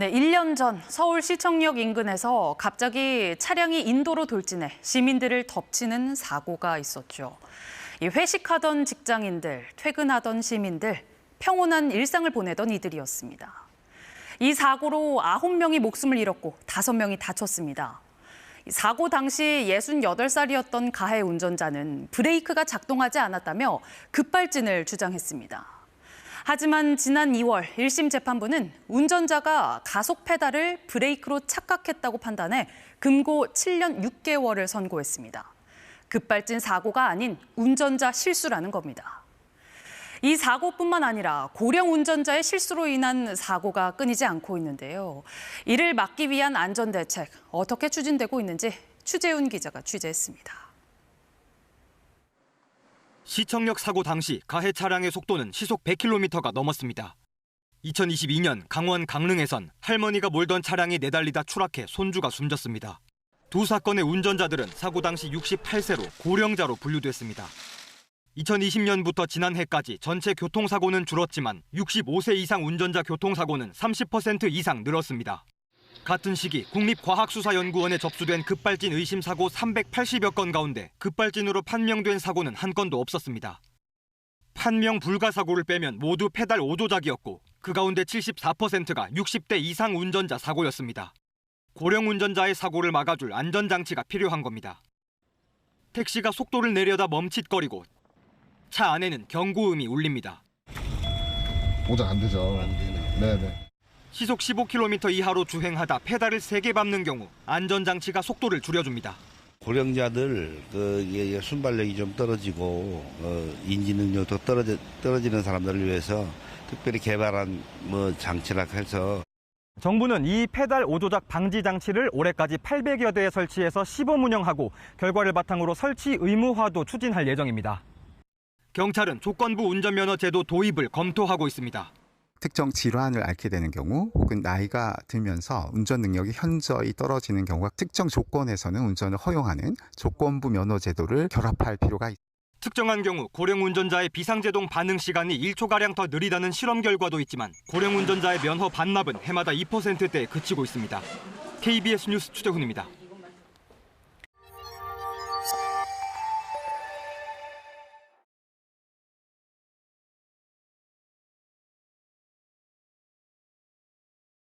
네, 1년 전 서울시청역 인근에서 갑자기 차량이 인도로 돌진해 시민들을 덮치는 사고가 있었죠. 회식하던 직장인들, 퇴근하던 시민들, 평온한 일상을 보내던 이들이었습니다. 이 사고로 9명이 목숨을 잃었고 5명이 다쳤습니다. 사고 당시 68살이었던 가해 운전자는 브레이크가 작동하지 않았다며 급발진을 주장했습니다. 하지만 지난 2월 1심 재판부는 운전자가 가속 페달을 브레이크로 착각했다고 판단해 금고 7년 6개월을 선고했습니다. 급발진 사고가 아닌 운전자 실수라는 겁니다. 이 사고뿐만 아니라 고령 운전자의 실수로 인한 사고가 끊이지 않고 있는데요. 이를 막기 위한 안전대책 어떻게 추진되고 있는지 추재훈 기자가 취재했습니다. 시청역 사고 당시 가해 차량의 속도는 시속 100km가 넘었습니다. 2022년 강원 강릉에선 할머니가 몰던 차량이 내달리다 추락해 손주가 숨졌습니다. 두 사건의 운전자들은 사고 당시 68세로 고령자로 분류됐습니다. 2020년부터 지난해까지 전체 교통사고는 줄었지만 65세 이상 운전자 교통사고는 30% 이상 늘었습니다. 같은 시기 국립과학수사연구원에 접수된 급발진 의심 사고 380여 건 가운데 급발진으로 판명된 사고는 한 건도 없었습니다. 판명 불가 사고를 빼면 모두 페달 오조작이었고 그 가운데 74%가 60대 이상 운전자 사고였습니다. 고령 운전자의 사고를 막아줄 안전장치가 필요한 겁니다. 택시가 속도를 내려다 멈칫거리고 차 안에는 경고음이 울립니다. 오작 안 되죠. 안 되네. 네네. 시속 15km 이하로 주행하다 페달을 3개 밟는 경우 안전장치가 속도를 줄여줍니다. 고령자들 순발력이 좀 떨어지고 인지 능력도 떨어지는 사람들을 위해서 특별히 개발한 장치라 해서 정부는 이 페달 오조작 방지 장치를 올해까지 800여 대에 설치해서 시범 운영하고 결과를 바탕으로 설치 의무화도 추진할 예정입니다. 경찰은 조건부 운전면허 제도 도입을 검토하고 있습니다. 특정 질환을 앓게 되는 경우 혹은 나이가 들면서 운전 능력이 현저히 떨어지는 경우가 특정 조건에서는 운전을 허용하는 조건부 면허 제도를 결합할 필요가 있습니다. 특정한 경우 고령 운전자의 비상제동 반응 시간이 1초가량 더 느리다는 실험 결과도 있지만 고령 운전자의 면허 반납은 해마다 2%대에 그치고 있습니다. KBS 뉴스 추재훈입니다.